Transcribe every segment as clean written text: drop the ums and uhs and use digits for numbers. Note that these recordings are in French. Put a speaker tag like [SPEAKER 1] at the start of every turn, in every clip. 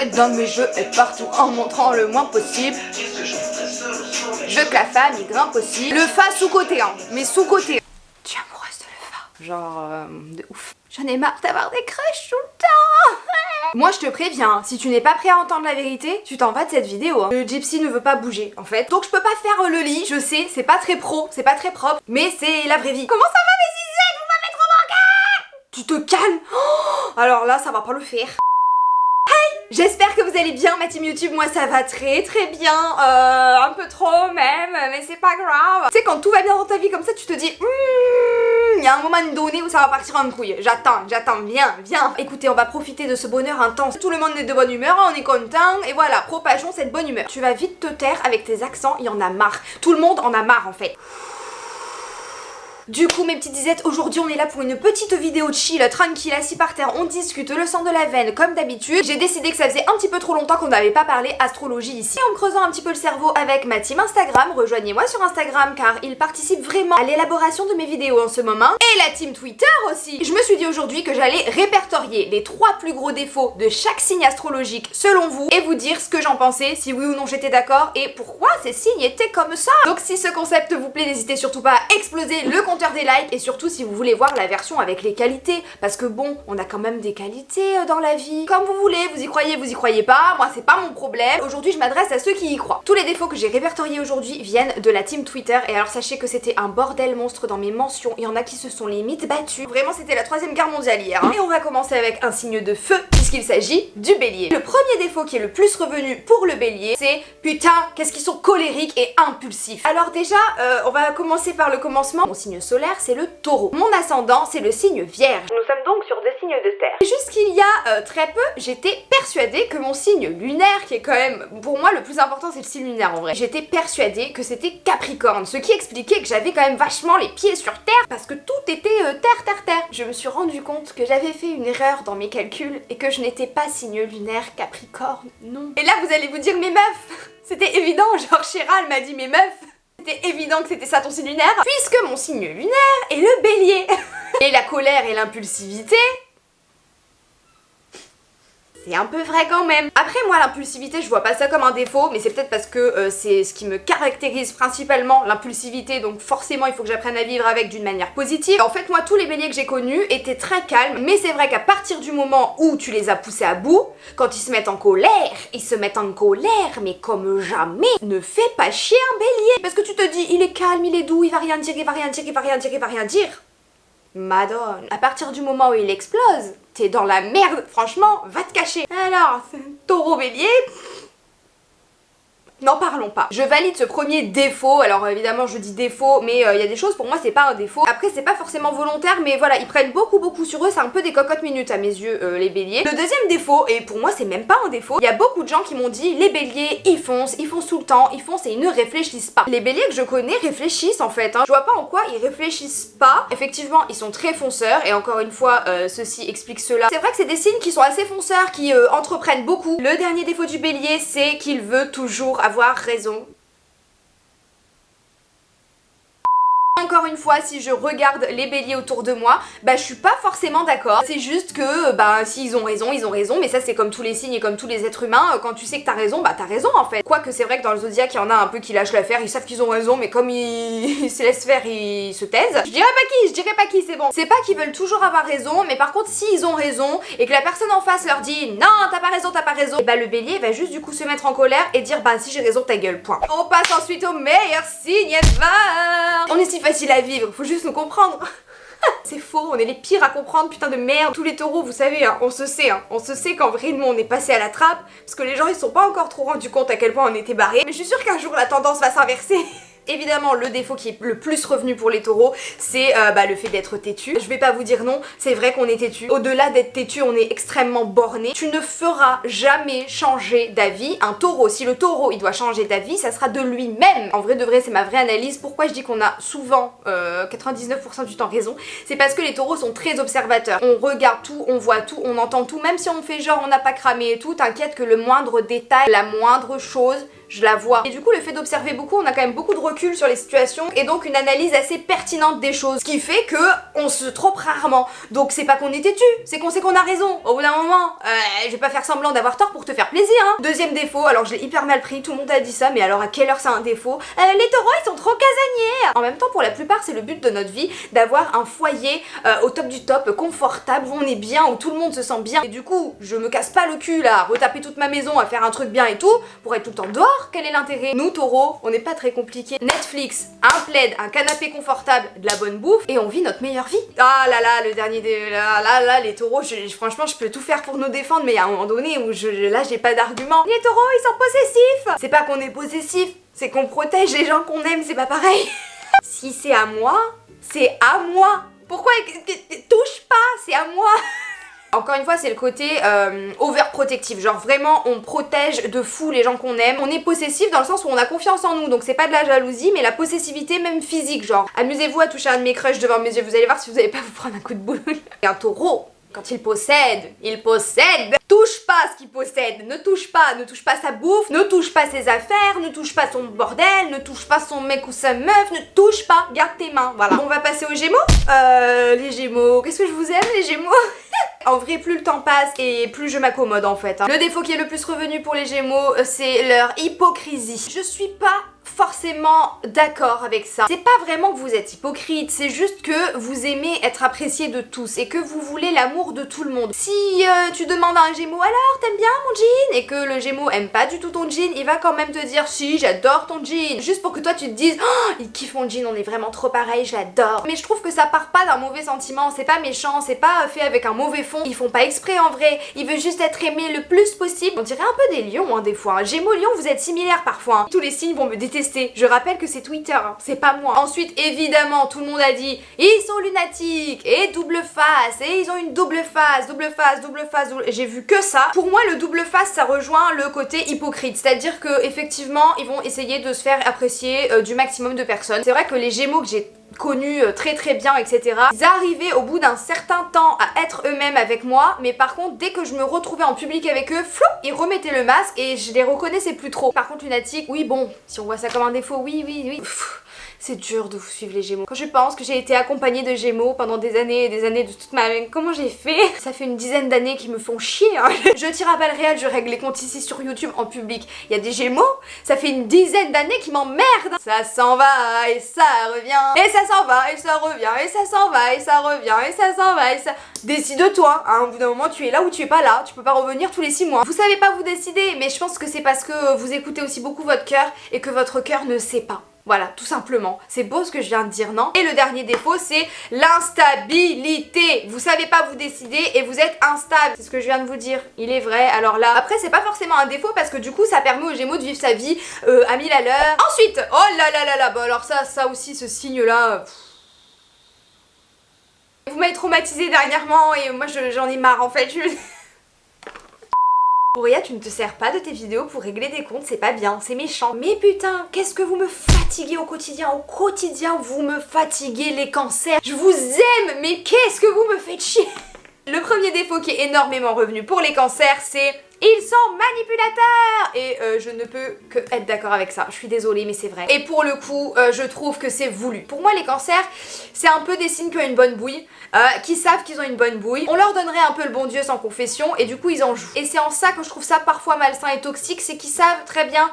[SPEAKER 1] J'essaie dans mes jeux être partout en montrant le moins possible. Je veux que la famille grimpe aussi. Le fa sous-côté, hein, mais sous-côté. Tu es amoureuse de le fa. Genre, de ouf. J'en ai marre d'avoir des crushs tout le temps. Moi je te préviens, si tu n'es pas prêt à entendre la vérité, tu t'en vas de cette vidéo. Hein. Le gypsy ne veut pas bouger en fait. Donc je peux pas faire le lit, je sais, c'est pas très pro, c'est pas très propre, mais c'est la vraie vie. Comment ça va mes zizettes? Vous m'avez trop manqué! Tu te calmes? Oh, alors là ça va pas le faire. J'espère que vous allez bien ma team YouTube, moi ça va très bien, un peu trop même, mais c'est pas grave. Tu sais quand tout va bien dans ta vie comme ça tu te dis il y a un moment donné où ça va partir en couille. J'attends, viens. Écoutez, on va profiter de ce bonheur intense. Tout le monde est de bonne humeur, on est content, et voilà, propageons cette bonne humeur. Tu vas vite te taire avec tes accents, il y en a marre. Tout le monde en a marre en fait. Du coup mes petites disettes, aujourd'hui on est là pour une petite vidéo chill, tranquille, assis par terre, on discute, le sang de la veine comme d'habitude. J'ai décidé que ça faisait un petit peu trop longtemps qu'on n'avait pas parlé astrologie ici. Et en me creusant un petit peu le cerveau avec ma team Instagram, rejoignez-moi sur Instagram car ils participent vraiment à l'élaboration de mes vidéos en ce moment. Et la team Twitter aussi. Je me suis dit aujourd'hui que j'allais répertorier les 3 plus gros défauts de chaque signe astrologique selon vous et vous dire ce que j'en pensais, si oui ou non j'étais d'accord et pourquoi ces signes étaient comme ça. Donc si ce concept vous plaît, n'hésitez surtout pas à exploser le compteur des likes et surtout si vous voulez voir la version avec les qualités parce que bon, on a quand même des qualités dans la vie. Comme vous voulez, vous y croyez pas, moi c'est pas mon problème. Aujourd'hui je m'adresse à ceux qui y croient. Tous les défauts que j'ai répertoriés aujourd'hui viennent de la team Twitter et alors sachez que c'était un bordel monstre dans mes mentions. Il y en a qui se sont limite battus. Vraiment c'était la 3e guerre mondiale hier. Hein. Et on va commencer avec un signe de feu puisqu'il s'agit du bélier. Le premier défaut qui est le plus revenu pour le bélier, c'est putain qu'est-ce qu'ils sont colériques et impulsifs. Alors déjà, on va commencer par le commencement. Mon signe solaire c'est le taureau. Mon ascendant c'est le signe vierge. Nous sommes donc sur 2 signes de terre. Et jusqu'il y a très peu, j'étais persuadée que mon signe lunaire, qui est quand même pour moi le plus important c'est le signe lunaire en vrai, j'étais persuadée que c'était Capricorne, ce qui expliquait que j'avais quand même vachement les pieds sur terre parce que tout était terre. Je me suis rendu compte que j'avais fait une erreur dans mes calculs et que je n'étais pas signe lunaire Capricorne, non. Et là vous allez vous dire mais meuf, c'était évident, genre Chéral m'a dit mais meuf, c'était évident que c'était ça ton signe lunaire, puisque mon signe lunaire est le bélier. Et la colère et l'impulsivité, c'est un peu vrai quand même. Après moi l'impulsivité je vois pas ça comme un défaut, mais c'est peut-être parce que c'est ce qui me caractérise principalement, l'impulsivité, donc forcément il faut que j'apprenne à vivre avec d'une manière positive. En fait moi tous les béliers que j'ai connus étaient très calmes, mais c'est vrai qu'à partir du moment où tu les as poussés à bout, quand ils se mettent en colère, mais comme jamais. Ne fais pas chier un bélier, parce que tu te dis il est calme, il est doux, il va rien dire. Madone, à partir du moment où il explose, t'es dans la merde, franchement, va te cacher. Alors, taureau bélier, n'en parlons pas. Je valide ce premier défaut, alors évidemment je dis défaut, mais il y a des choses pour moi c'est pas un défaut. Après c'est pas forcément volontaire, mais voilà, ils prennent beaucoup sur eux, c'est un peu des cocottes minutes à mes yeux les béliers. Le deuxième défaut, et pour moi c'est même pas un défaut, il y a beaucoup de gens qui m'ont dit les béliers ils foncent tout le temps, ils foncent et ils ne réfléchissent pas. Les béliers que je connais réfléchissent en fait, hein. Je vois pas en quoi ils réfléchissent pas. Effectivement ils sont très fonceurs, et encore une fois ceci explique cela. C'est vrai que c'est des signes qui sont assez fonceurs, qui entreprennent beaucoup. Le dernier défaut du bélier c'est qu'il veut toujours avoir raison. Encore une fois, si je regarde les béliers autour de moi, bah je suis pas forcément d'accord. C'est juste que bah s'ils ont raison, ils ont raison, mais ça c'est comme tous les signes et comme tous les êtres humains, quand tu sais que t'as raison, bah t'as raison en fait. Quoique c'est vrai que dans le zodiaque, il y en a un peu qui lâchent l'affaire, ils savent qu'ils ont raison, mais comme ils se laissent faire, ils se taisent. Je dirais pas qui, c'est bon. C'est pas qu'ils veulent toujours avoir raison, mais par contre s'ils ont raison et que la personne en face leur dit non, t'as pas raison, et bah le bélier va juste du coup se mettre en colère et dire bah si j'ai raison, ta gueule, point. On passe ensuite au meilleur signe ever. On est si facile à vivre, faut juste nous comprendre. C'est faux, on est les pires à comprendre, putain de merde. Tous les taureaux, vous savez, hein, on se sait qu'en vrai, nous on est passé à la trappe, parce que les gens ils sont pas encore trop rendus compte à quel point on était barrés. Mais je suis sûre qu'un jour la tendance va s'inverser. Évidemment, le défaut qui est le plus revenu pour les taureaux, c'est le fait d'être têtu. Je vais pas vous dire non, c'est vrai qu'on est têtu. Au-delà d'être têtu, on est extrêmement borné. Tu ne feras jamais changer d'avis un taureau. Si le taureau, il doit changer d'avis, ça sera de lui-même. En vrai de vrai, c'est ma vraie analyse. Pourquoi je dis qu'on a souvent 99% du temps raison, c'est parce que les taureaux sont très observateurs. On regarde tout, on voit tout, on entend tout. Même si on fait genre on n'a pas cramé et tout, t'inquiète que le moindre détail, la moindre chose, je la vois. Et du coup le fait d'observer beaucoup, on a quand même beaucoup de recul sur les situations et donc une analyse assez pertinente des choses. Ce qui fait que on se trompe rarement. Donc c'est pas qu'on est têtu, c'est qu'on sait qu'on a raison. Au bout d'un moment, je vais pas faire semblant d'avoir tort pour te faire plaisir hein. Deuxième défaut, alors je l'ai hyper mal pris, tout le monde a dit ça, mais alors à quelle heure c'est un défaut? Les taureaux ils sont trop casaniers. En même temps pour la plupart c'est le but de notre vie d'avoir un foyer au top du top, confortable, où on est bien, où tout le monde se sent bien. Et du coup je me casse pas le cul là, à retaper toute ma maison, à faire un truc bien et tout, pour être tout le temps dehors. Quel est l'intérêt? Nous taureaux, on n'est pas très compliqué. Netflix, un plaid, un canapé confortable, de la bonne bouffe et on vit notre meilleure vie. Ah là là, le dernier des... là, les taureaux, franchement je peux tout faire pour nous défendre, mais il y a un moment donné où là j'ai pas d'argument. Les taureaux ils sont possessifs. C'est pas qu'on est possessif, c'est qu'on protège les gens qu'on aime, c'est pas pareil. Si c'est à moi, c'est à moi. Pourquoi touche pas, c'est à moi. Encore une fois c'est le côté overprotectif, genre vraiment on protège de fou les gens qu'on aime. On est possessif dans le sens où on a confiance en nous, donc c'est pas de la jalousie mais la possessivité même physique, genre amusez-vous à toucher un de mes crushs devant mes yeux, vous allez voir si vous allez pas vous prendre un coup de boule. Et un taureau, quand il possède, touche pas ce qu'il possède, ne touche pas sa bouffe, ne touche pas ses affaires, ne touche pas son bordel, ne touche pas son mec ou sa meuf, ne touche pas, garde tes mains, voilà. On va passer aux Gémeaux. Les Gémeaux, qu'est-ce que je vous aime les Gémeaux. En vrai plus le temps passe et plus je m'accommode en fait hein. Le défaut qui est le plus revenu pour les Gémeaux c'est leur hypocrisie. Je suis pas forcément d'accord avec ça. C'est pas vraiment que vous êtes hypocrite, c'est juste que vous aimez être apprécié de tous et que vous voulez l'amour de tout le monde. Si tu demandes à un Gémeaux alors t'aimes bien mon jean et que le Gémeaux aime pas du tout ton jean, il va quand même te dire si j'adore ton jean, juste pour que toi tu te dises oh, il kiffe mon jean, on est vraiment trop pareil, je l'adore. Mais je trouve que ça part pas d'un mauvais sentiment, c'est pas méchant, c'est pas fait avec un mauvais fond, ils font pas exprès en vrai, ils veulent juste être aimés le plus possible. On dirait un peu des lions hein, des fois. Gémeaux, lions, vous êtes similaires parfois hein. Tous les signes vont me détester. Je rappelle que c'est Twitter, hein, c'est pas moi. Ensuite, évidemment, tout le monde a dit ils sont lunatiques et double face et ils ont une double face. J'ai vu que ça. Pour moi, le double face, ça rejoint le côté hypocrite. C'est-à-dire que effectivement, ils vont essayer de se faire apprécier du maximum de personnes. C'est vrai que les Gémeaux que j'ai connus très bien etc. Ils arrivaient au bout d'un certain temps à être eux-mêmes avec moi mais par contre dès que je me retrouvais en public avec eux, flou, ils remettaient le masque et je les reconnaissais plus trop. Par contre lunatique, oui bon, si on voit ça comme un défaut, oui. C'est dur de vous suivre les Gémeaux. Quand je pense que j'ai été accompagnée de Gémeaux pendant des années et des années de toute ma vie, comment j'ai fait? Ça fait une dizaine d'années qu'ils me font chier hein. Je tire à balles réelles, je règle les comptes ici sur YouTube en public. Il y a des Gémeaux, ça fait une dizaine d'années qu'ils m'emmerdent. Ça s'en va et ça revient. Et ça s'en va et ça revient. Et ça s'en va et ça revient. Et ça s'en va et ça... Décide-toi, hein. Au bout d'un moment tu es là ou tu es pas là. Tu peux pas revenir tous les 6 mois. Vous savez pas vous décider, mais je pense que c'est parce que vous écoutez aussi beaucoup votre cœur et que votre cœur ne sait pas. Voilà, tout simplement. C'est beau ce que je viens de dire, non? Et le dernier défaut, c'est l'instabilité. Vous savez pas vous décider et vous êtes instable. C'est ce que je viens de vous dire. Il est vrai. Alors là, après, c'est pas forcément un défaut parce que du coup, ça permet aux Gémeaux de vivre sa vie à 1000 à l'heure. Ensuite, oh là là, bon alors ça aussi, ce signe-là... Vous m'avez traumatisé dernièrement et moi j'en ai marre en fait. Auréa, tu ne te sers pas de tes vidéos pour régler des comptes, c'est pas bien, c'est méchant. Mais putain, qu'est-ce que vous me fatiguez au quotidien? Au quotidien, vous me fatiguez les cancers. Je vous aime, mais qu'est-ce que vous me faites chier? Le premier défaut qui est énormément revenu pour les cancers, c'est ils sont manipulateurs. Et je ne peux que être d'accord avec ça. Je suis désolée, mais c'est vrai. Et pour le coup, je trouve que c'est voulu. Pour moi, les cancers, c'est un peu des signes qui ont une bonne bouille, qui savent qu'ils ont une bonne bouille. On leur donnerait un peu le bon Dieu sans confession, et du coup, ils en jouent. Et c'est en ça que je trouve ça parfois malsain et toxique, c'est qu'ils savent très bien...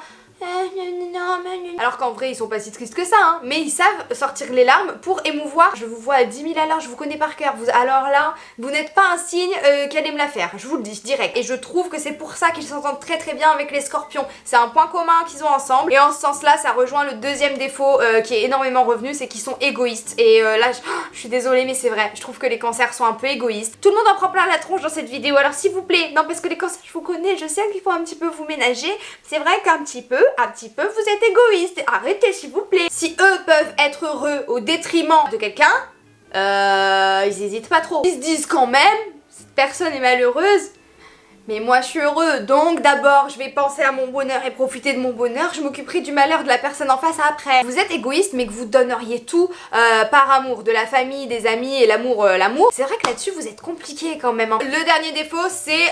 [SPEAKER 1] Alors qu'en vrai ils sont pas si tristes que ça hein, mais ils savent sortir les larmes pour émouvoir. Je vous vois à 10 000 à l'heure, je vous connais par cœur. Alors là, vous n'êtes pas un signe qui allait me la faire, je vous le dis direct. Et je trouve que c'est pour ça qu'ils s'entendent très bien avec les Scorpions. C'est un point commun qu'ils ont ensemble. Et en ce sens là, ça rejoint le deuxième défaut qui est énormément revenu, c'est qu'ils sont égoïstes. Et là, je suis désolée mais c'est vrai, je trouve que les cancers sont un peu égoïstes. Tout le monde en prend plein la tronche dans cette vidéo, alors s'il vous plaît, non parce que les cancers je vous connais, je sais qu'il faut un petit peu vous ménager. C'est vrai qu'un petit peu, vous êtes égoïste. Arrêtez s'il vous plaît. Si eux peuvent être heureux au détriment de quelqu'un, ils hésitent pas trop. Ils se disent quand même, cette personne est malheureuse, Mais moi je suis heureux, donc d'abord je vais penser à mon bonheur et profiter de mon bonheur, je m'occuperai du malheur de la personne en face après. Vous êtes égoïste mais que vous donneriez tout par amour, de la famille, des amis et l'amour, C'est vrai que là-dessus vous êtes compliqué quand même. Hein. Le dernier défaut c'est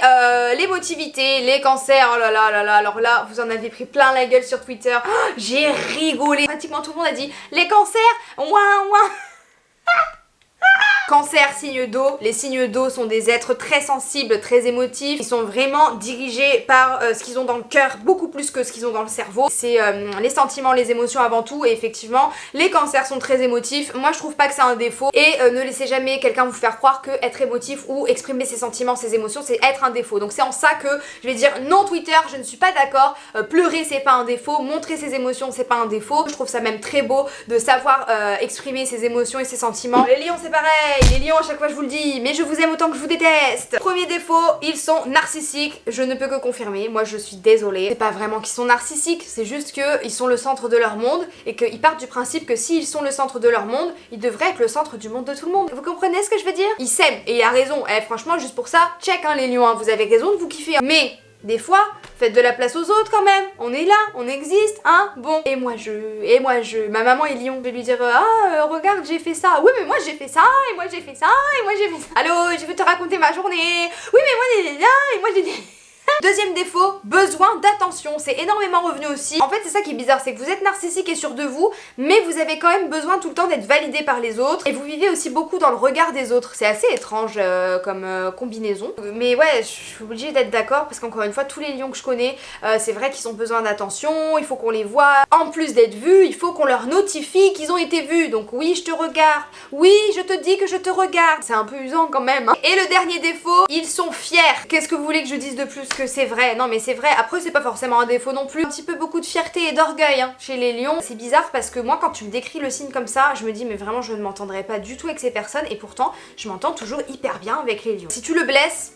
[SPEAKER 1] l'émotivité, les cancers, oh là là là là, alors là vous en avez pris plein la gueule sur Twitter, oh, j'ai rigolé. Pratiquement tout le monde a dit les cancers, ouin ouin. Cancer, signe d'eau. Les signes d'eau sont des êtres très sensibles, très émotifs. Ils sont vraiment dirigés par ce qu'ils ont dans le cœur, beaucoup plus que ce qu'ils ont dans le cerveau. C'est les sentiments, les émotions avant tout. Et effectivement, les cancers sont très émotifs. Moi, je trouve pas que c'est un défaut. Et ne laissez jamais quelqu'un vous faire croire que être émotif ou exprimer ses sentiments, ses émotions, c'est être un défaut. Donc c'est en ça que je vais dire non Twitter, je ne suis pas d'accord. Pleurer, c'est pas un défaut. Montrer ses émotions, c'est pas un défaut. Je trouve ça même très beau de savoir exprimer ses émotions et ses sentiments. Les lions, c'est pareil. Les lions, à chaque fois je vous le dis, mais je vous aime autant que je vous déteste. Premier défaut, ils sont narcissiques. Je ne peux que confirmer, moi je suis désolée. C'est pas vraiment qu'ils sont narcissiques, c'est juste qu'ils sont le centre de leur monde et qu'ils partent du principe que s'ils sont le centre de leur monde, ils devraient être le centre du monde de tout le monde. Vous comprenez ce que je veux dire? Ils s'aiment et il a raison. Franchement, juste pour ça, check hein les lions, hein, vous avez raison de vous kiffer. Hein. Mais des fois, faites de la place aux autres quand même. On est là, on existe, hein. Bon. Et moi je. Ma maman est lion. Je vais lui dire regarde, j'ai fait ça. Oui, mais moi j'ai fait ça, et moi j'ai fait ça, et moi j'ai fait ça. Allô, je vais te raconter ma journée. Oui, mais moi et moi j'ai. Deuxième défaut, besoin d'attention. C'est énormément revenu aussi. En fait, c'est ça qui est bizarre, c'est que vous êtes narcissique et sûr de vous, mais vous avez quand même besoin tout le temps d'être validé par les autres. Et vous vivez aussi beaucoup dans le regard des autres. C'est assez étrange comme combinaison. Mais ouais, je suis obligée d'être d'accord parce qu'encore une fois, tous les lions que je connais, c'est vrai qu'ils ont besoin d'attention, il faut qu'on les voit. En plus d'être vus, il faut qu'on leur notifie qu'ils ont été vus. Donc oui, je te regarde. Oui, je te dis que je te regarde. C'est un peu usant quand même. Hein. Et le dernier défaut, ils sont fiers. Qu'est-ce que vous voulez que je dise de plus que c'est vrai? Non mais c'est vrai, après c'est pas forcément un défaut non plus. Un petit peu beaucoup de fierté et d'orgueil hein, chez les lions. C'est bizarre parce que moi quand tu me décris le signe comme ça, je me dis mais vraiment je ne m'entendrai pas du tout avec ces personnes et pourtant je m'entends toujours hyper bien avec les lions. Si tu le blesses,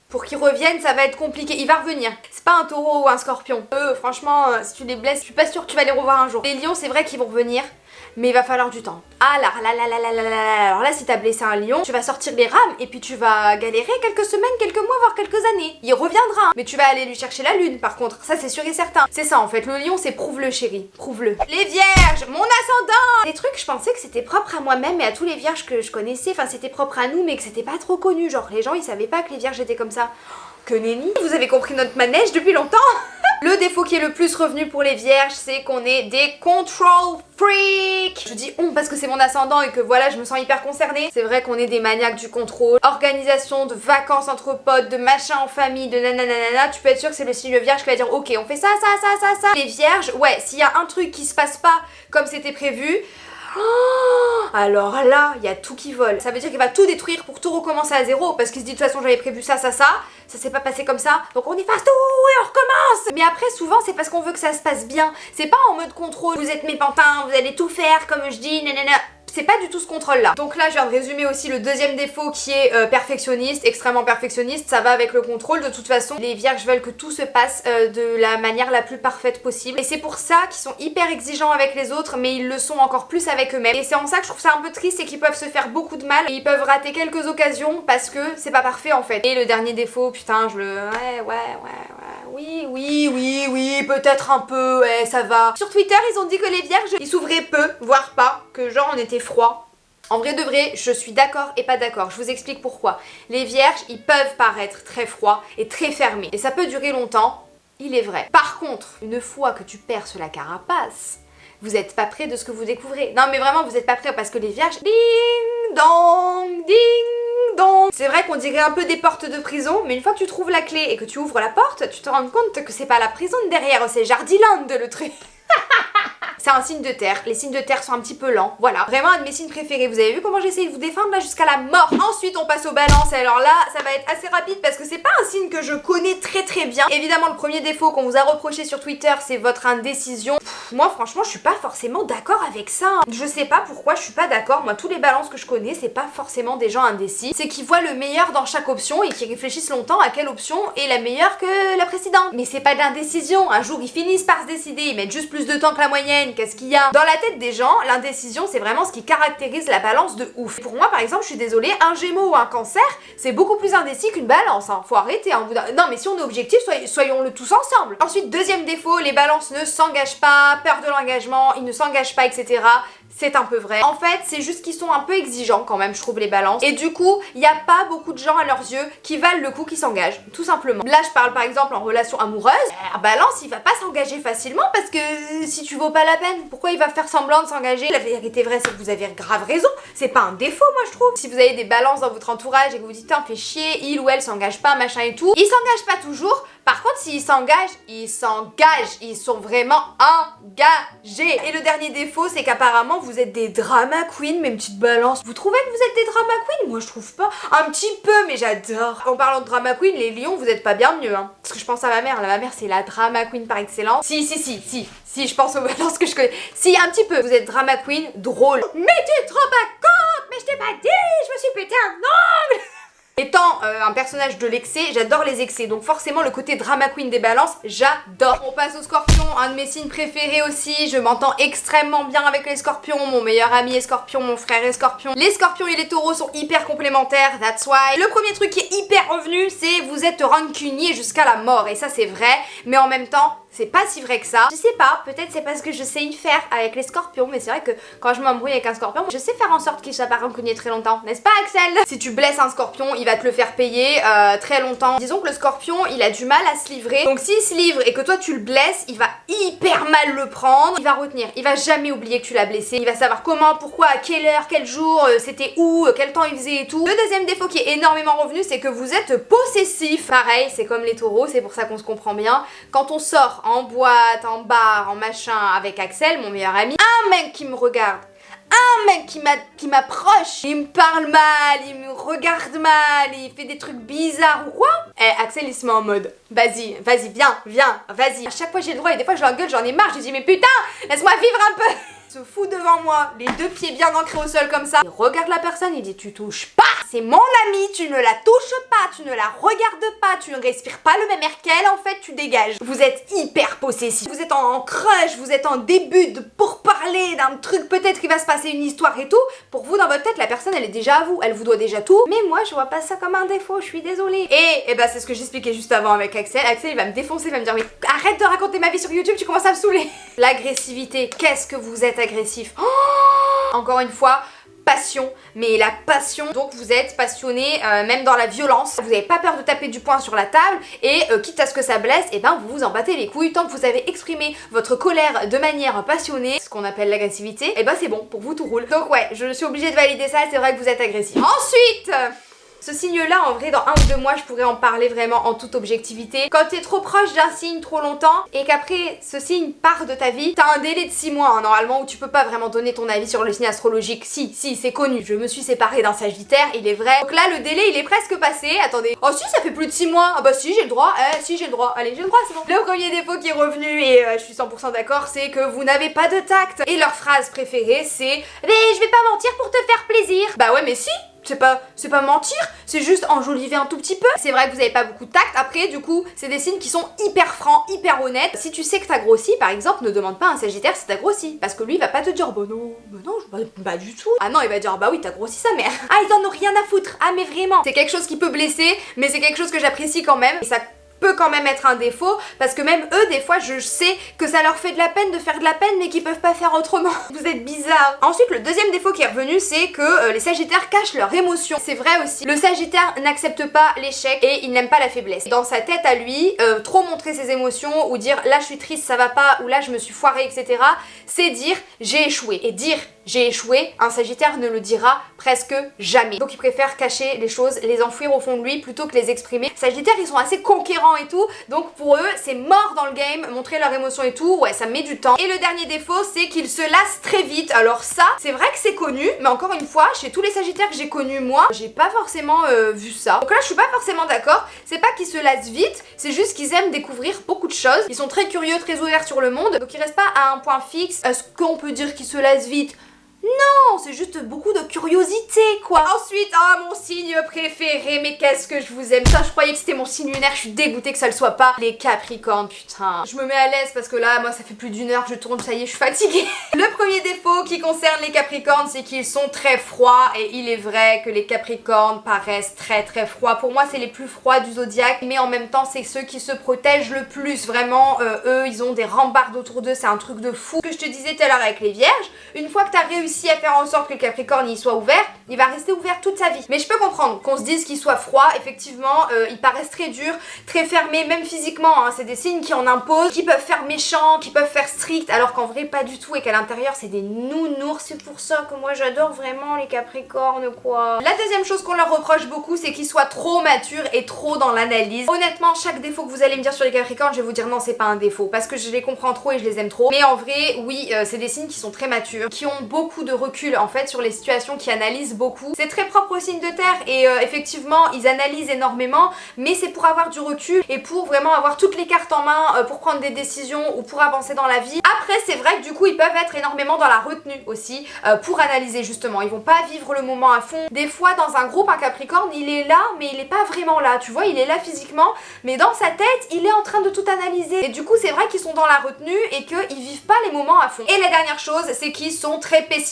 [SPEAKER 1] pour qu'il revienne, ça va être compliqué. Il va revenir. C'est pas un taureau ou un scorpion. Franchement, si tu les blesses, je suis pas sûre que tu vas les revoir un jour. Les lions, c'est vrai qu'ils vont revenir, mais il va falloir du temps. Ah là là là là là là là là. Alors là, si t'as blessé un lion, tu vas sortir les rames et puis tu vas galérer quelques semaines, quelques mois, voire quelques années. Il reviendra, hein. Mais tu vas aller lui chercher la lune, par contre. Ça, c'est sûr et certain. C'est ça, en fait. Le lion, c'est prouve-le, chérie. Prouve-le. Les vierges, mon ascendant. Des trucs, je pensais que c'était propre à moi-même et à tous les vierges que je connaissais. Enfin, c'était propre à nous, mais que c'était pas trop connu. Genre, les gens, ils savaient pas que les vierges étaient comme ça. Que nenni. Vous avez compris notre manège depuis longtemps. Le défaut qui est le plus revenu pour les vierges, c'est qu'on est des control freaks. Je dis on parce que c'est mon ascendant et que voilà, je me sens hyper concernée. C'est vrai qu'on est des maniaques du contrôle. Organisation de vacances entre potes, de machin en famille, de nanana. Tu peux être sûr que c'est le signe vierge qui va dire ok, on fait ça, ça, ça, ça, ça. Les vierges, ouais, s'il y a un truc qui se passe pas comme c'était prévu, alors là, il y a tout qui vole. Ça veut dire qu'il va tout détruire pour tout recommencer à zéro parce qu'il se dit de toute façon j'avais prévu ça, ça, ça s'est pas passé comme ça, donc on efface tout et on recommence. Mais après souvent c'est parce qu'on veut que ça se passe bien. C'est pas en mode contrôle, vous êtes mes pantins, vous allez tout faire comme je dis, nanana. C'est pas du tout ce contrôle là. Donc là je viens de résumer aussi le deuxième défaut qui est perfectionniste, extrêmement perfectionniste. Ça va avec le contrôle. De toute façon les vierges veulent que tout se passe de la manière la plus parfaite possible. Et c'est pour ça qu'ils sont hyper exigeants avec les autres, mais ils le sont encore plus avec eux-mêmes. Et c'est en ça que je trouve ça un peu triste, c'est qu'ils peuvent se faire beaucoup de mal. Et ils peuvent rater quelques occasions parce que c'est pas parfait en fait. Et le dernier défaut, putain je le... Oui, peut-être un peu, ouais, ça va. Sur Twitter, ils ont dit que les vierges, ils s'ouvraient peu, voire pas, que genre on était froid. En vrai de vrai, je suis d'accord et pas d'accord. Je vous explique pourquoi. Les vierges, ils peuvent paraître très froids et très fermés. Et ça peut durer longtemps, il est vrai. Par contre, une fois que tu perces la carapace, vous êtes pas prêts de ce que vous découvrez. Non mais vraiment, vous êtes pas prêts parce que les vierges... Ding dong, ding dong. C'est vrai qu'on dirait un peu des portes de prison, mais une fois que tu trouves la clé et que tu ouvres la porte, tu te rends compte que c'est pas la prison derrière, c'est Jardiland le truc. C'est un signe de terre, les signes de terre sont un petit peu lents, voilà. Vraiment un de mes signes préférés, vous avez vu comment j'ai essayé de vous défendre là jusqu'à la mort. Ensuite on passe aux balances, et alors là ça va être assez rapide parce que c'est pas un signe que je connais très bien. Évidemment le premier défaut qu'on vous a reproché sur Twitter c'est votre indécision. moi franchement je suis pas forcément d'accord avec ça, hein. Je sais pas pourquoi je suis pas d'accord. Moi tous les balances que je connais c'est pas forcément des gens indécis, c'est qu'ils voient le meilleur dans chaque option et qu'ils réfléchissent longtemps à quelle option est la meilleure que la précédente. Mais c'est pas de l'indécision, un jour ils finissent par se décider, ils mettent juste plus de temps que la moyenne, qu'est-ce qu'il y a? Dans la tête des gens, l'indécision c'est vraiment ce qui caractérise la balance de ouf. Pour moi par exemple, je suis désolée, un Gémeaux ou un Cancer c'est beaucoup plus indécis qu'une balance, hein. Faut arrêter, hein. Non mais si on est objectif, soyons-le tous ensemble. Ensuite, deuxième défaut, les balances ne s'engagent pas, peur de l'engagement, ils ne s'engagent pas, etc. C'est un peu vrai. En fait, c'est juste qu'ils sont un peu exigeants quand même, je trouve, les balances. Et du coup, il n'y a pas beaucoup de gens à leurs yeux qui valent le coup, qui s'engagent, tout simplement. Là, je parle par exemple en relation amoureuse. Un balance, il va pas s'engager facilement parce que si tu vaux pas la peine, pourquoi il va faire semblant de s'engager? La vérité vraie, c'est que vous avez grave raison. C'est pas un défaut, moi, je trouve. Si vous avez des balances dans votre entourage et que vous dites, tiens, fait chier, il ou elle s'engage pas, machin et tout, ils s'engagent pas toujours. Par contre, s'ils s'engagent, ils ils sont vraiment engagés. Et le dernier défaut, c'est qu'apparemment, vous êtes des drama queens, mes petites balances. Vous trouvez que vous êtes des drama queens? Moi, je trouve pas. Un petit peu, mais j'adore. En parlant de drama queen, les lions, vous êtes pas bien mieux, hein. Parce que je pense à ma mère. Là, ma mère, c'est la drama queen par excellence. Si, je pense aux balances que je connais. Si, un petit peu. Vous êtes drama queen drôle. Mais tu te rends pas compte? Mais je t'ai pas dit, je me suis pété un ongle. Étant un personnage de l'excès, j'adore les excès, donc forcément le côté drama queen des balances, j'adore. On passe aux scorpions, un de mes signes préférés aussi, je m'entends extrêmement bien avec les scorpions, mon meilleur ami est scorpion, mon frère est scorpion. Les scorpions et les taureaux sont hyper complémentaires, that's why. Le premier truc qui est hyper revenu, c'est vous êtes rancunier jusqu'à la mort, et ça c'est vrai, mais en même temps, c'est pas si vrai que ça. Je sais pas, peut-être c'est parce que je sais y faire avec les scorpions, mais c'est vrai que quand je m'embrouille avec un scorpion, je sais faire en sorte qu'il soit pas rancunier très longtemps, n'est-ce pas Axel? Si tu blesses un scorpion, il va te le faire payer très longtemps. Disons que le scorpion, il a du mal à se livrer, donc s'il se livre et que toi tu le blesses, il va hyper mal le prendre, il va retenir, il va jamais oublier que tu l'as blessé, il va savoir comment, pourquoi, à quelle heure, quel jour, c'était où, quel temps il faisait et tout. Le deuxième défaut qui est énormément revenu, c'est que vous êtes possessif. Pareil, c'est comme les taureaux, c'est pour ça qu'on se comprend bien. Quand on sort en boîte, en bar, en machin avec Axel, mon meilleur ami, un mec qui me regarde, un mec qui m'approche, il me parle mal, il me regarde mal, il fait des trucs bizarres ou quoi, Axel il se met en mode vas-y, viens, vas-y. À chaque fois j'ai le droit et des fois je l'engueule, j'en ai marre, je dis mais putain, laisse-moi vivre un peu. Se fout devant moi, les deux pieds bien ancrés au sol comme ça. Il regarde la personne, il dit tu touches pas, c'est mon amie, tu ne la touches pas, tu ne la regardes pas, tu ne respires pas le même air qu'elle, en fait tu dégages. Vous êtes hyper possessif, vous êtes en crush, vous êtes en début de pourparler d'un truc, peut-être qu'il va se passer une histoire et tout. Pour vous dans votre tête, la personne elle est déjà à vous, elle vous doit déjà tout. Mais moi je vois pas ça comme un défaut, je suis désolée. Et bah c'est ce que j'expliquais juste avant avec Axel. Axel il va me défoncer, il va me dire mais arrête de raconter ma vie sur YouTube, tu commences à me saouler. L'agressivité, qu'est-ce que vous êtes agressif. Oh, encore une fois, passion, mais la passion, donc vous êtes passionné même dans la violence, vous n'avez pas peur de taper du poing sur la table et quitte à ce que ça blesse, et ben vous vous en battez les couilles, tant que vous avez exprimé votre colère de manière passionnée, ce qu'on appelle l'agressivité, et ben c'est bon, pour vous tout roule. Donc ouais, je suis obligée de valider ça, c'est vrai que vous êtes agressif. Ensuite ce signe-là, en vrai, dans 1 ou 2 mois, je pourrais en parler vraiment en toute objectivité. Quand t'es trop proche d'un signe trop longtemps et qu'après ce signe part de ta vie, t'as un délai de 6 mois, hein, normalement, où tu peux pas vraiment donner ton avis sur le signe astrologique. Si, c'est connu. Je me suis séparée d'un Sagittaire, il est vrai. Donc là, le délai, il est presque passé. Attendez. Oh si, ça fait plus de 6 mois. Ah bah si, j'ai le droit. Si, j'ai le droit. Allez, j'ai le droit, c'est bon. Le premier défaut qui est revenu, et je suis 100% d'accord, c'est que vous n'avez pas de tact. Et leur phrase préférée, c'est « Mais je vais pas mentir pour te faire plaisir ». Bah ouais, mais si. C'est pas mentir, c'est juste enjoliver un tout petit peu. C'est vrai que vous avez pas beaucoup de tact. Après, du coup, c'est des signes qui sont hyper francs, hyper honnêtes. Si tu sais que t'as grossi, par exemple, ne demande pas à un Sagittaire si t'as grossi. Parce que lui, il va pas te dire, bah non, pas du tout. Ah non, il va dire, bah oui, t'as grossi sa mère. Ah, ils en ont rien à foutre. Ah, mais vraiment. C'est quelque chose qui peut blesser, mais c'est quelque chose que j'apprécie quand même. Et ça peut quand même être un défaut, parce que même eux, des fois, je sais que ça leur fait de la peine de faire de la peine, mais qu'ils peuvent pas faire autrement. Vous êtes bizarres. Ensuite, le deuxième défaut qui est revenu, c'est que les Sagittaires cachent leurs émotions. C'est vrai aussi. Le Sagittaire n'accepte pas l'échec et il n'aime pas la faiblesse. Dans sa tête à lui, trop montrer ses émotions ou dire là je suis triste, ça va pas, ou là je me suis foirée, etc. c'est dire j'ai échoué. Et dire j'ai échoué, un Sagittaire ne le dira presque jamais. Donc il préfère cacher les choses, les enfouir au fond de lui plutôt que les exprimer. Sagittaires, ils sont assez conquérants et tout, donc pour eux c'est mort dans le game, montrer leurs émotions et tout, ouais, ça met du temps. Et le dernier défaut, c'est qu'ils se lassent très vite. Alors ça, c'est vrai que c'est connu, mais encore une fois, chez tous les Sagittaires que j'ai connus moi, j'ai pas forcément vu ça. Donc là, je suis pas forcément d'accord. C'est pas qu'ils se lassent vite, c'est juste qu'ils aiment découvrir beaucoup de choses. Ils sont très curieux, très ouverts sur le monde, donc ils restent pas à un point fixe. Est-ce qu'on peut dire qu'ils se lassent vite? Non, c'est juste beaucoup de curiosité, quoi. Ensuite, mon signe préféré, mais qu'est-ce que je vous aime. Ça, je croyais que c'était mon signe lunaire, je suis dégoûtée que ça le soit pas. Les Capricornes, putain. Je me mets à l'aise parce que là, moi, ça fait plus d'1 heure que je tourne, ça y est, je suis fatiguée. Le premier défaut qui concerne les Capricornes, c'est qu'ils sont très froids. Et il est vrai que les Capricornes paraissent très très froids. Pour moi, c'est les plus froids du zodiaque, mais en même temps, c'est ceux qui se protègent le plus. Vraiment, eux, ils ont des rambardes autour d'eux, c'est un truc de fou. Ce que je te disais tout à l'heure avec les Vierges, une fois que t'as réussi à faire en sorte que le Capricorne il soit ouvert, il va rester ouvert toute sa vie. Mais je peux comprendre qu'on se dise qu'il soit froid, effectivement, ils paraissent très durs, très fermés, même physiquement, hein. C'est des signes qui en imposent, qui peuvent faire méchants, qui peuvent faire strict, alors qu'en vrai pas du tout, et qu'à l'intérieur c'est des nounours. C'est pour ça que moi j'adore vraiment les Capricornes, quoi. La deuxième chose qu'on leur reproche beaucoup, c'est qu'ils soient trop matures et trop dans l'analyse. Honnêtement, chaque défaut que vous allez me dire sur les Capricornes, je vais vous dire non, c'est pas un défaut, parce que je les comprends trop et je les aime trop. Mais en vrai, oui, c'est des signes qui sont très matures, qui ont beaucoup de recul en fait sur les situations, qui analysent beaucoup. C'est très propre aux signes de terre et effectivement ils analysent énormément, mais c'est pour avoir du recul et pour vraiment avoir toutes les cartes en main pour prendre des décisions ou pour avancer dans la vie. Après c'est vrai que du coup ils peuvent être énormément dans la retenue aussi pour analyser justement, ils vont pas vivre le moment à fond. Des fois dans un groupe, un Capricorne il est là mais il est pas vraiment là, tu vois, il est là physiquement mais dans sa tête il est en train de tout analyser et du coup c'est vrai qu'ils sont dans la retenue et qu'ils vivent pas les moments à fond. Et la dernière chose, c'est qu'ils sont très pessimistes.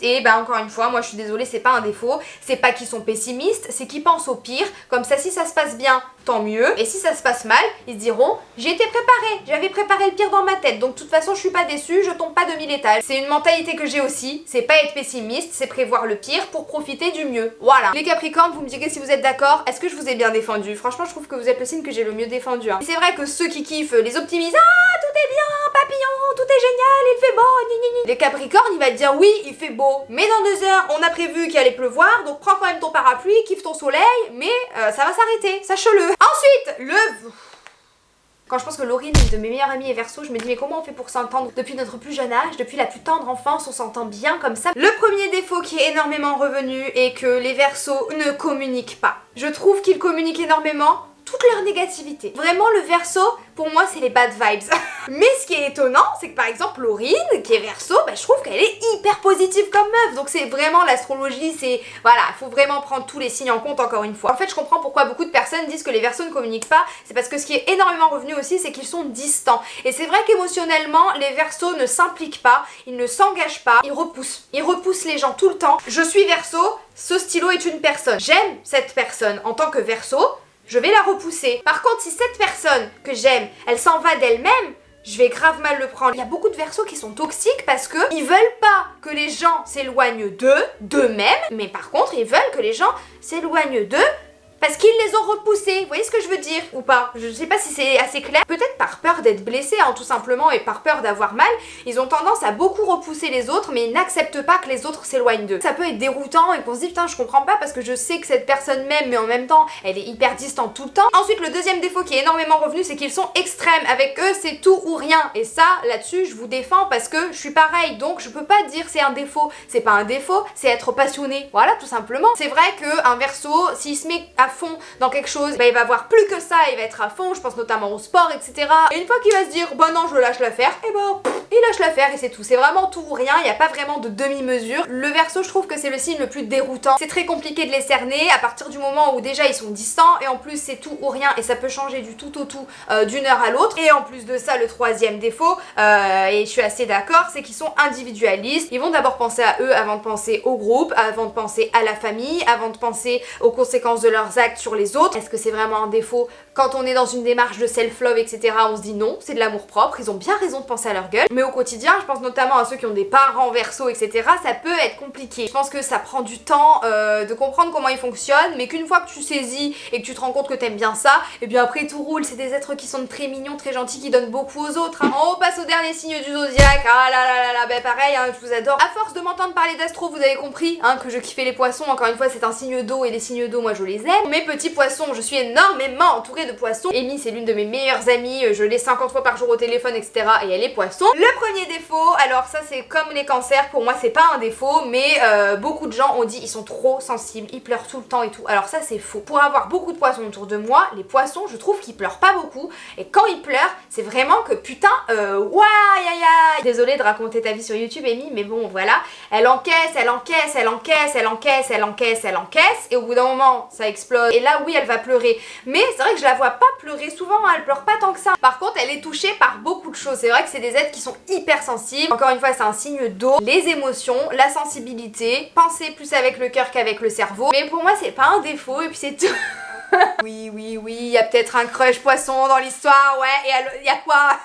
[SPEAKER 1] Et ben encore une fois, moi je suis désolée, c'est pas un défaut, c'est pas qu'ils sont pessimistes, c'est qu'ils pensent au pire, comme ça si ça se passe bien, tant mieux, et si ça se passe mal, ils se diront j'ai été préparée, j'avais préparé le pire dans ma tête, donc de toute façon je suis pas déçue, je tombe pas de 1000 étages. C'est une mentalité que j'ai aussi, c'est pas être pessimiste, c'est prévoir le pire pour profiter du mieux, voilà. Les Capricornes, vous me direz si vous êtes d'accord, est-ce que je vous ai bien défendu? Franchement je trouve que vous êtes le signe que j'ai le mieux défendu, hein. C'est vrai que ceux qui kiffent les optimisent, ah tout est bien, papillon, tout est génial, il fait beau, ni ni ni. Les Capricornes, il va te dire oui, il fait beau, mais dans 2 heures, on a prévu qu'il allait pleuvoir, donc prends quand même ton parapluie, kiffe ton soleil, mais ça va s'arrêter, sache-le. Ensuite, quand je pense que Laurine, une de mes meilleures amies, est Verseau, je me dis mais comment on fait pour s'entendre depuis notre plus jeune âge, depuis la plus tendre enfance, on s'entend bien comme ça. Le premier défaut qui est énormément revenu est que les Verseaux ne communiquent pas. Je trouve qu'ils communiquent énormément toute leur négativité. Vraiment le Verseau, pour moi c'est les bad vibes. Mais ce qui est étonnant, c'est que par exemple Laurine, qui est Verseau, je trouve qu'elle est hyper positive comme meuf. Donc c'est vraiment l'astrologie, c'est... Voilà, il faut vraiment prendre tous les signes en compte encore une fois. En fait je comprends pourquoi beaucoup de personnes disent que les Verseaux ne communiquent pas. C'est parce que ce qui est énormément revenu aussi, c'est qu'ils sont distants. Et c'est vrai qu'émotionnellement, les Verseaux ne s'impliquent pas, ils ne s'engagent pas, ils repoussent. Ils repoussent les gens tout le temps. Je suis Verseau, ce stylo est une personne. J'aime cette personne en tant que Verseau, je vais la repousser. Par contre, si cette personne que j'aime, elle s'en va d'elle-même, je vais grave mal le prendre. Il y a beaucoup de Verseaux qui sont toxiques parce que ils veulent pas que les gens s'éloignent d'eux-mêmes, mais par contre, ils veulent que les gens s'éloignent d'eux parce qu'ils les ont repoussés. Vous voyez ce que je veux dire ou pas? Je sais pas si c'est assez clair. Peut-être par peur d'être blessés, hein, tout simplement, et par peur d'avoir mal, ils ont tendance à beaucoup repousser les autres, mais ils n'acceptent pas que les autres s'éloignent d'eux. Ça peut être déroutant et qu'on se dit putain je comprends pas parce que je sais que cette personne m'aime, mais en même temps elle est hyper distante tout le temps. Ensuite le deuxième défaut qui est énormément revenu, c'est qu'ils sont extrêmes. Avec eux c'est tout ou rien. Et ça là-dessus je vous défends parce que je suis pareil. Donc je peux pas dire c'est un défaut. C'est pas un défaut, c'est être passionné. Voilà tout simplement. C'est vrai qu'un Verseau, s'il se met à fond dans quelque chose, il va voir plus que ça, il va être à fond, je pense notamment au sport, etc. Et une fois qu'il va se dire bah non je lâche l'affaire, et il lâche l'affaire et c'est tout. C'est vraiment tout ou rien, il n'y a pas vraiment de demi-mesure. Le Verseau, je trouve que c'est le signe le plus déroutant. C'est très compliqué de les cerner à partir du moment où déjà ils sont distants et en plus c'est tout ou rien et ça peut changer du tout au tout d'une heure à l'autre. Et en plus de ça, le troisième défaut, et je suis assez d'accord, c'est qu'ils sont individualistes. Ils vont d'abord penser à eux avant de penser au groupe, avant de penser à la famille, avant de penser aux conséquences de leurs actes sur les autres. Est-ce que c'est vraiment un défaut? Quand on est dans une démarche de self-love, etc., on se dit non, c'est de l'amour propre, ils ont bien raison de penser à leur gueule. Mais au quotidien, je pense notamment à ceux qui ont des parents verso, etc., ça peut être compliqué. Je pense que ça prend du temps de comprendre comment ils fonctionnent, mais qu'une fois que tu saisis et que tu te rends compte que t'aimes bien ça, et bien après tout roule. C'est des êtres qui sont très mignons, très gentils, qui donnent beaucoup aux autres. Hein. On passe au dernier signe du zodiaque. Ah là là là là, ben pareil, hein, je vous adore. À force de m'entendre parler d'astro, vous avez compris hein, que je kiffais les poissons. Encore une fois, c'est un signe d'eau et les signes d'eau, moi je les aime. Mes petits poissons, je suis énormément entourée de poissons. Amy, c'est l'une de mes meilleures amies, je l'ai 50 fois par jour au téléphone, etc. Et elle est poisson. Le premier défaut, alors ça c'est comme les cancers, pour moi c'est pas un défaut, mais beaucoup de gens ont dit ils sont trop sensibles, ils pleurent tout le temps et tout. Alors ça c'est faux. Pour avoir beaucoup de poissons autour de moi, les poissons, je trouve qu'ils pleurent pas beaucoup. Et quand ils pleurent, c'est vraiment que putain, waouh, aïe aïe. Désolée de raconter ta vie sur YouTube, Amy, mais bon voilà. Elle encaisse, elle encaisse, elle encaisse, elle encaisse, elle encaisse, elle encaisse. Et au bout d'un moment, ça explose. Et là, oui, elle va pleurer. Mais c'est vrai que je la vois pas pleurer souvent, hein, elle pleure pas tant que ça. Par contre, elle est touchée par beaucoup de choses. C'est vrai que c'est des êtres qui sont hyper sensibles. Encore une fois, c'est un signe d'eau. Les émotions, la sensibilité, penser plus avec le cœur qu'avec le cerveau. Mais pour moi, c'est pas un défaut et puis c'est tout. Oui, il y a peut-être un crush poisson dans l'histoire, ouais, et il y a quoi?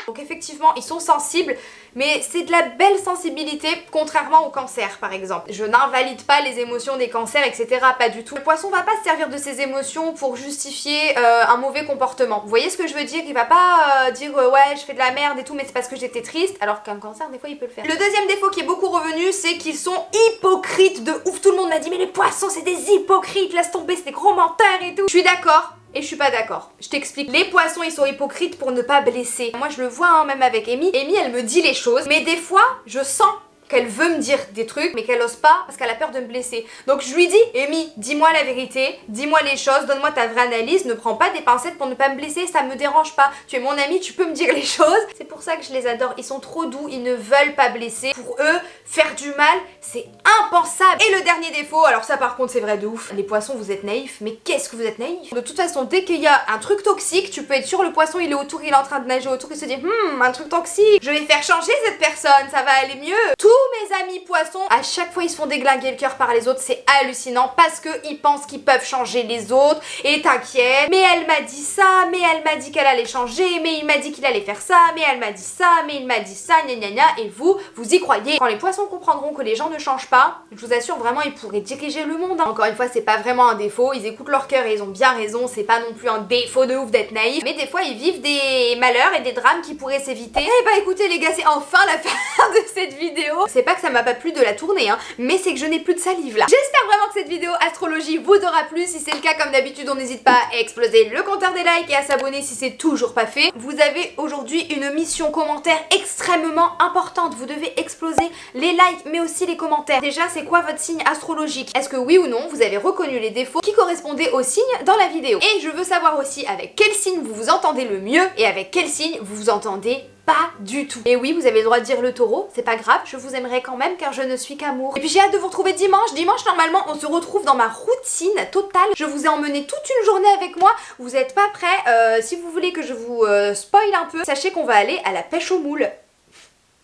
[SPEAKER 1] Donc effectivement, ils sont sensibles, mais c'est de la belle sensibilité, contrairement au cancer par exemple. Je n'invalide pas les émotions des cancers, etc. Pas du tout. Le poisson va pas se servir de ses émotions pour justifier un mauvais comportement. Vous voyez ce que je veux dire? Il va pas dire ouais, je fais de la merde et tout, mais c'est parce que j'étais triste, alors qu'un cancer, des fois, il peut le faire. Le deuxième défaut qui est beaucoup revenu, c'est qu'ils sont hypocrites de ouf. Tout le monde m'a dit, mais les poissons, c'est des hypocrites, laisse tomber, c'est des gros menteurs et tout. Je suis d'accord. Et je suis pas d'accord. Je t'explique. Les poissons, ils sont hypocrites pour ne pas blesser. Moi, je le vois hein, même avec Amy. Amy, elle me dit les choses, mais des fois, je sens qu'elle veut me dire des trucs, mais qu'elle ose pas parce qu'elle a peur de me blesser. Donc je lui dis, Amy, dis-moi la vérité, dis-moi les choses, donne-moi ta vraie analyse, ne prends pas des pincettes pour ne pas me blesser, ça me dérange pas. Tu es mon amie, tu peux me dire les choses. C'est pour ça que je les adore. Ils sont trop doux, ils ne veulent pas blesser. Pour eux, faire du mal, c'est impensable. Et le dernier défaut, alors ça par contre c'est vrai de ouf, les poissons vous êtes naïfs, mais qu'est-ce que vous êtes naïfs? De toute façon, dès qu'il y a un truc toxique, tu peux être sûr le poisson il est autour, il est en train de nager autour, il se dit un truc toxique, je vais faire changer cette personne, ça va aller mieux. Tous mes amis poissons, à chaque fois ils se font déglinguer le cœur par les autres, c'est hallucinant parce qu'ils pensent qu'ils peuvent changer les autres. Et t'inquiète, mais elle m'a dit ça, mais elle m'a dit qu'elle allait changer, mais il m'a dit qu'il allait faire ça, mais elle m'a dit ça, mais il m'a dit ça, gna gna gna, et vous y croyez. Quand les poissons comprendront que les gens ne changent pas, je vous assure vraiment ils pourraient diriger le monde. Hein. Encore une fois, c'est pas vraiment un défaut, ils écoutent leur cœur et ils ont bien raison, c'est pas non plus un défaut de ouf d'être naïf, mais des fois ils vivent des malheurs et des drames qui pourraient s'éviter. Eh bah écoutez les gars, c'est enfin la fin de cette vidéo. C'est pas que ça m'a pas plu de la tourner, hein, mais c'est que je n'ai plus de salive là. J'espère vraiment que cette vidéo astrologie vous aura plu. Si c'est le cas, comme d'habitude, on n'hésite pas à exploser le compteur des likes et à s'abonner si c'est toujours pas fait. Vous avez aujourd'hui une mission commentaire extrêmement importante. Vous devez exploser les likes mais aussi les commentaires. Déjà, c'est quoi votre signe astrologique? Est-ce que oui ou non vous avez reconnu les défauts qui correspondaient aux signes dans la vidéo? Et je veux savoir aussi avec quel signe vous vous entendez le mieux et avec quel signe vous vous entendez pas du tout. Et oui, vous avez le droit de dire le taureau, c'est pas grave, je vous aimerai quand même car je ne suis qu'amour. Et puis j'ai hâte de vous retrouver dimanche. Dimanche, normalement, on se retrouve dans ma routine totale. Je vous ai emmené toute une journée avec moi. Vous êtes pas prêts? Si vous voulez que je vous spoil un peu, sachez qu'on va aller à la pêche aux moules.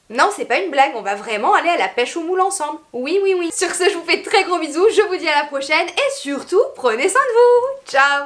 [SPEAKER 1] Non, c'est pas une blague, on va vraiment aller à la pêche aux moules ensemble. Oui. Sur ce, je vous fais de très gros bisous, je vous dis à la prochaine et surtout, prenez soin de vous. Ciao.